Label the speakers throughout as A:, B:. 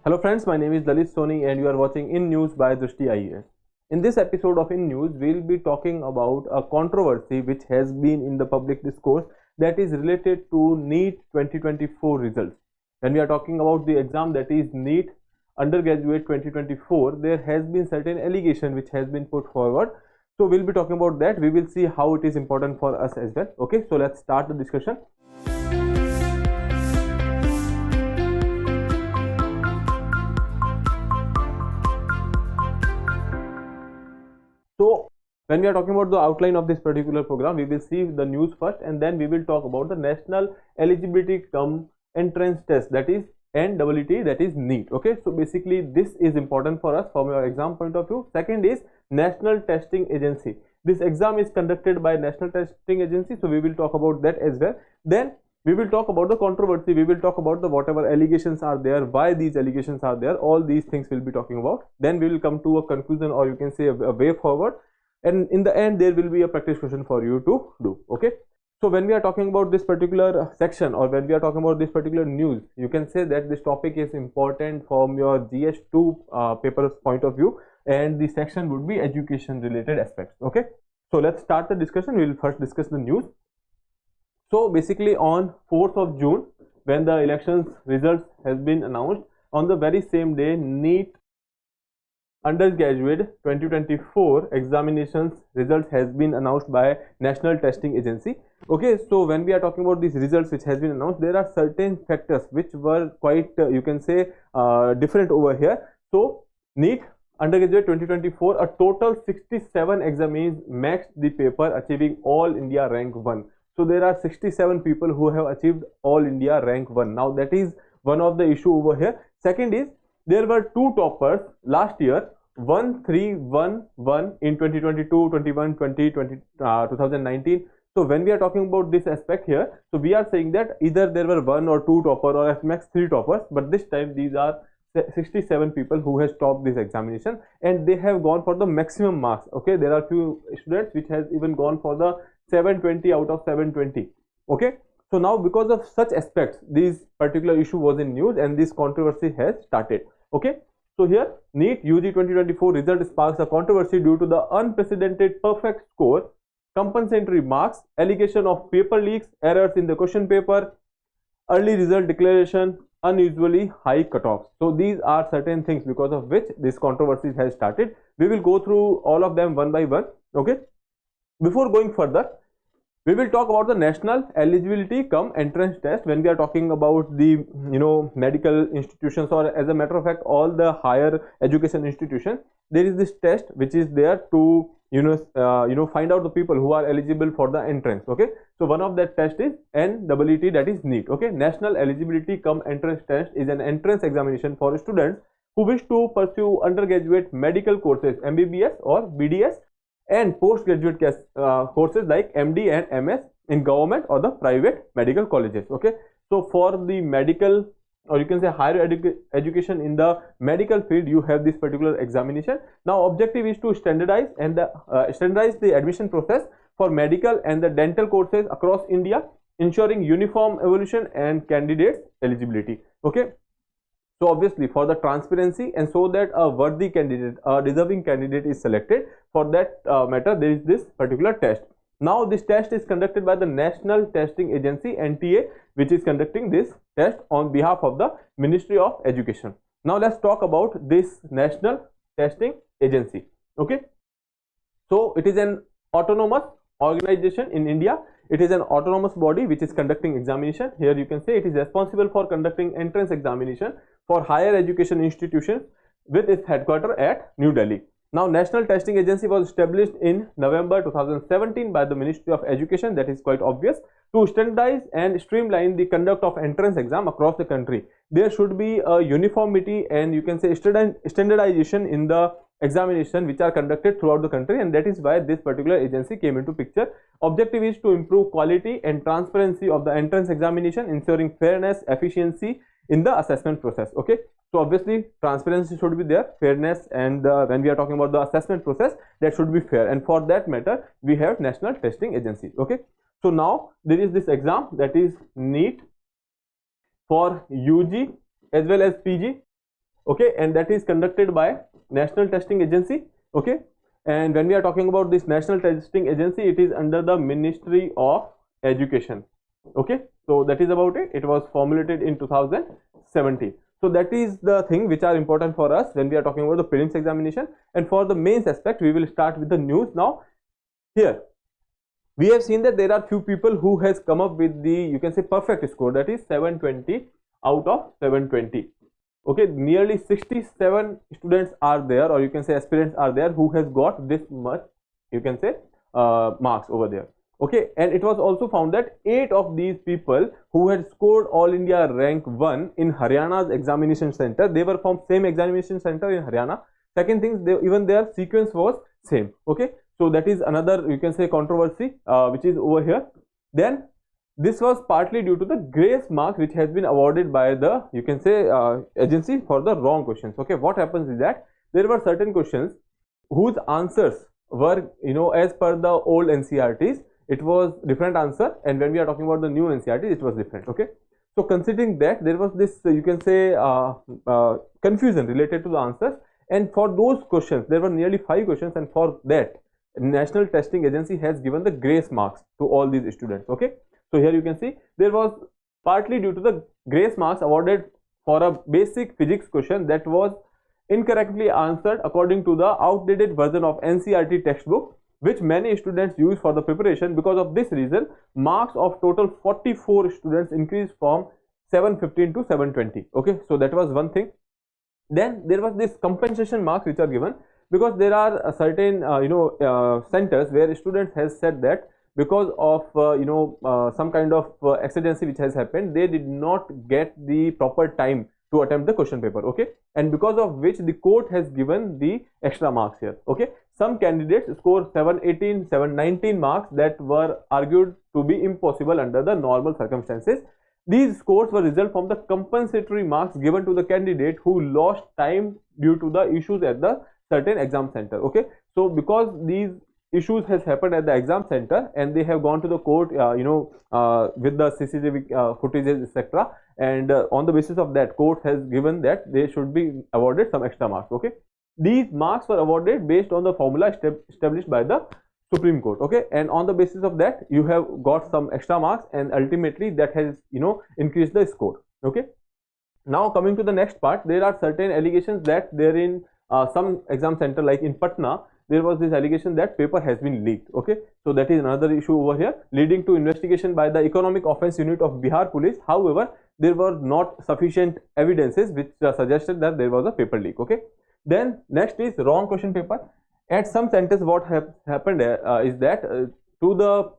A: Hello friends, my name is Lalit Soni and you are watching InNews by Drishti IAS. In this episode of InNews, we will be talking about a controversy which has been in the public discourse that is related to NEET 2024 results. When we are talking about the exam that is NEET Undergraduate 2024, there has been certain allegation which has been put forward. So we'll be talking about that. We will see how it is important for us as well. Okay, so let's start the discussion. So when we are talking about the outline of this particular program, we will see the news first and then we will talk about the National Eligibility Cum Entrance Test, that is NEET, that is NEET. Okay, so basically this is important for us from your exam point of view. Second is National Testing Agency. This exam is conducted by National Testing Agency, so we will talk about that as well. Then we will talk about the controversy, we will talk about the whatever allegations are there, why these allegations are there, all these things we'll be talking about. Then we will come to a conclusion, or you can say a way forward, and in the end there will be a practice question for you to do. Okay, so when we are talking about this particular section, or when we are talking about this particular news, you can say that this topic is important from your GS2 paper's point of view, and the section would be education related aspects. Okay, so let's start the discussion. We will first discuss the news. So basically on 4th of June, when the elections results has been announced, on the very same day, NEET Undergraduate 2024 examinations results has been announced by National Testing Agency. Okay, so when we are talking about these results which has been announced, there are certain factors which were quite you can say different over here. So NEET Undergraduate 2024, a total 67 examinees maxed the paper, achieving All India Rank 1. So there are 67 people who have achieved All India Rank 1. Now that is one of the issue over here. Second is there were two toppers last year, 1311 in 2022, 21, 20, 2019. So when we are talking about this aspect here, so we are saying that either there were one or two topper, or at max three toppers, but this time these are 67 people who has topped this examination, and they have gone for the maximum marks. Okay, there are few students which has even gone for the 720 out of 720. Okay, so now because of such aspects, this particular issue was in news and this controversy has started. Okay, so here NEET UG 2024 result sparks a controversy due to the unprecedented perfect score, compensatory marks, allegation of paper leaks, errors in the question paper, early result declaration, unusually high cutoffs. So these are certain things because of which this controversy has started. We will go through all of them one by one. Okay, before going further, we will talk about the National Eligibility Cum Entrance Test. When we are talking about the medical institutions, or as a matter of fact all the higher education institutions, there is this test which is there to find out the people who are eligible for the entrance. Okay, so one of that test is NEET, that is NEET. Okay, National Eligibility Cum Entrance Test is an entrance examination for students who wish to pursue undergraduate medical courses, MBBS or BDS, and postgraduate courses like MD and MS in government or the private medical colleges. Okay, so for the medical, or you can say higher education in the medical field, you have this particular examination. Now objective is to standardize the admission process for medical and the dental courses across India, ensuring uniform evolution and candidates eligibility. Okay, so obviously for the transparency and so that a worthy candidate, a deserving candidate is selected, for that matter there is this particular test. Now this test is conducted by the National Testing Agency NTA, which is conducting this test on behalf of the Ministry of Education. Now let's talk about this National Testing Agency. Okay, so it is an autonomous organization in India. It is an autonomous body which is conducting examination. Here you can say it is responsible for conducting entrance examination for higher education institutions with its headquarters at New Delhi. Now National Testing Agency was established in November 2017 by the Ministry of Education, that is quite obvious, to standardize and streamline the conduct of entrance exam across the country. There should be a uniformity and you can say standardization in the examination which are conducted throughout the country, and that is why this particular agency came into picture. Objective is to improve quality and transparency of the entrance examination, ensuring fairness, efficiency in the assessment process. Okay, so obviously transparency should be there, fairness, and when we are talking about the assessment process, that should be fair, and for that matter we have National Testing Agency. Okay, so now there is this exam, that is NEET for UG as well as PG. okay, and that is conducted by National Testing Agency, okay. And when we are talking about this National Testing Agency, it is under the Ministry of Education, okay. So that is about it. It was formulated in 2017. So that is the thing which are important for us when we are talking about the prelims examination. And for the mains aspect, we will start with the news. Now here we have seen that there are few people who has come up with the, you can say, perfect score, that is 720 out of 720, okay. Nearly 67 students are there, or you can say aspirants are there, who has got this much, you can say, marks over there, okay. And it was also found that 8 of these people who had scored All India rank 1 in Haryana's examination center, they were from same examination center in Haryana. Second thing, even their sequence was same, okay. So that is another, you can say, controversy which is over here. Then this was partly due to the grace mark which has been awarded by the, you can say, agency for the wrong questions, okay. What happens is that there were certain questions whose answers were, you know, as per the old NCERTs, it was different answer, and when we are talking about the new NCERTs, it was different, okay. So considering that, there was this, you can say, confusion related to the answers, and for those questions, there were nearly 5 questions, and for that, National Testing Agency has given the grace marks to all these students, okay. So here you can see there was partly due to the grace marks awarded for a basic physics question that was incorrectly answered according to the outdated version of NCERT textbook, which many students use for the preparation. Because of this reason, marks of total 44 students increased from 715 to 720, okay. So that was one thing. Then there was this compensation marks which are given, because there are certain centers where students has said that because of some kind of accidency which has happened, they did not get the proper time to attempt the question paper, okay, and because of which the court has given the extra marks here, okay. Some candidates score 718, 719 marks that were argued to be impossible under the normal circumstances. These scores were result from the compensatory marks given to the candidate who lost time due to the issues at the certain exam center, okay. So because these issues has happened at the exam center and they have gone to the court with the CCTV footages, etc., and on the basis of that, court has given that they should be awarded some extra marks, okay. These marks were awarded based on the formula established by the Supreme Court, okay, and on the basis of that you have got some extra marks, and ultimately that has increased the score, okay. Now coming to the next part, there are certain allegations that there in some exam center like in Patna, there was this allegation that paper has been leaked, okay. So that is another issue over here, leading to investigation by the Economic Offence Unit of Bihar Police. However, there were not sufficient evidences which suggested that there was a paper leak, okay. Then next is wrong question paper. At some centers, what happened is that to the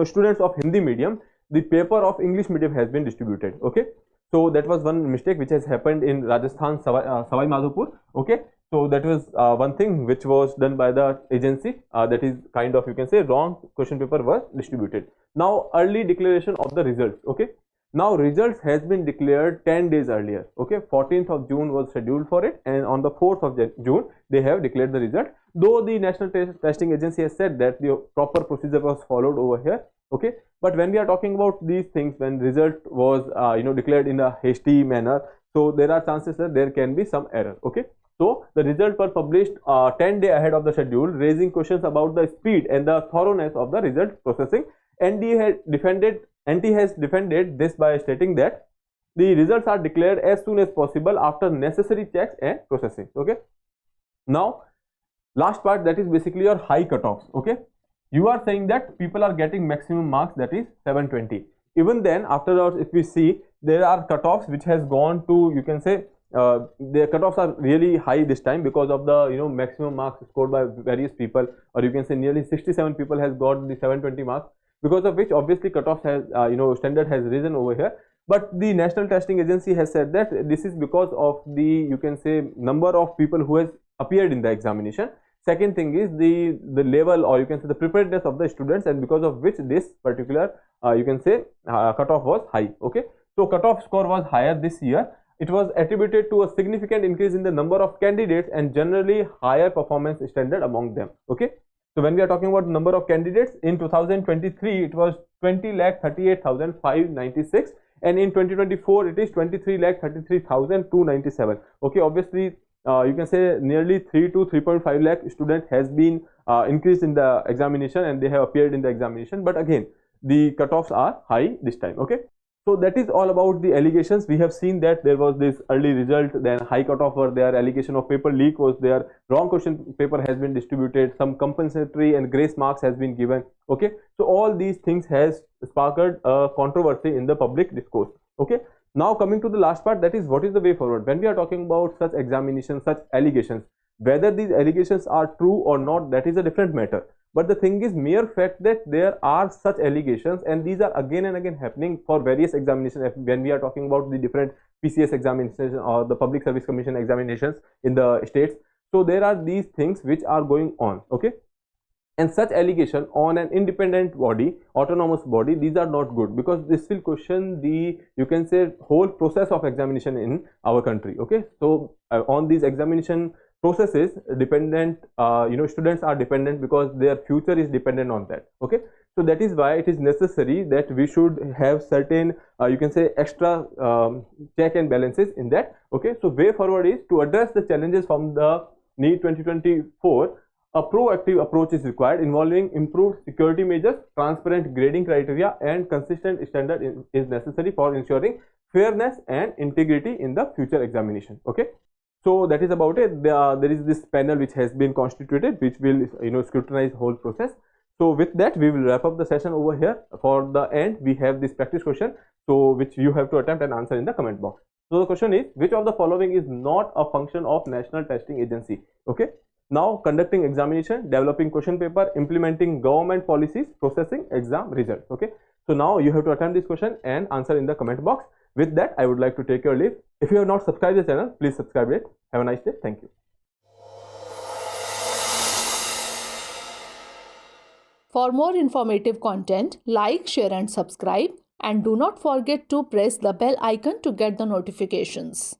A: students of Hindi medium, the paper of English medium has been distributed, okay. So that was one mistake which has happened in Rajasthan, Sawai Madhopur, okay. So that was one thing which was done by the agency, that is kind of, you can say, wrong question paper was distributed. Now early declaration of the results, okay. Now results has been declared 10 days earlier, okay. 14th of June was scheduled for it, and on the 4th of June they have declared the result, though the National Testing Agency has said that the proper procedure was followed over here, okay. But when we are talking about these things, when result was declared in a hasty manner, so there are chances that there can be some error, okay. So the results were published 10 days ahead of the schedule, raising questions about the speed and the thoroughness of the result processing. NT has defended this by stating that the results are declared as soon as possible after necessary checks and processing, okay. Now last part, that is basically your high cutoffs, okay. You are saying that people are getting maximum marks, that is 720. Even then, afterwards, if we see, there are cutoffs which has gone to, you can say, the cutoffs are really high this time because of the maximum marks scored by various people, or you can say nearly 67 people has got the 720 marks, because of which obviously cutoffs has standard has risen over here. But the National Testing Agency has said that this is because of the, you can say, number of people who has appeared in the examination. Second thing is the level, or you can say the preparedness of the students, and because of which this particular you can say cutoff was high, okay. So cutoff score was higher this year. It was attributed to a significant increase in the number of candidates and generally higher performance standard among them, okay. So when we are talking about number of candidates in 2023, it was 20,38,596, and in 2024 it is 23,33,297. okay, obviously you can say nearly 3 to 3.5 lakh student has been increased in the examination, and they have appeared in the examination, but again the cutoffs are high this time. okay, so that is all about the allegations. We have seen that there was this early result, then high cutoff were there, allegation of paper leak was there, wrong question paper has been distributed, some compensatory and grace marks has been given. okay, so all these things has sparked a controversy in the public discourse. okay, now coming to the last part, that is what is the way forward when we are talking about such examinations, such allegations. Whether these allegations are true or not, that is a different matter, but the thing is, mere fact that there are such allegations, and these are again and again happening for various examinations. When we are talking about the different PCS examinations or the Public Service Commission examinations in the states, so there are these things which are going on. okay, and such allegation on an independent body, autonomous body, these are not good, because this will question the, you can say, whole process of examination in our country. okay, so on these examination processes, dependent students are dependent, because their future is dependent on that. okay, so that is why it is necessary that we should have certain you can say extra check and balances in that. okay, so way forward is to address the challenges from the NEET 2024. A proactive approach is required, involving improved security measures, transparent grading criteria, and consistent standard is necessary for ensuring fairness and integrity in the future examination. okay, so that is about it. There is this panel which has been constituted, which will scrutinize whole process. So with that, we will wrap up the session over here. For the end, we have this practice question, so which you have to attempt and answer in the comment box. So the question is, which of the following is not a function of National Testing Agency? okay, now conducting examination, developing question paper, implementing government policies, processing exam results. okay, so now you have to attempt this question and answer in the comment box. With that, I would like to take your leave. If you have not subscribed the channel, please subscribe it. Have a nice day. Thank you.
B: For more informative content, like, share and subscribe, and do not forget to press the bell icon to get the notifications.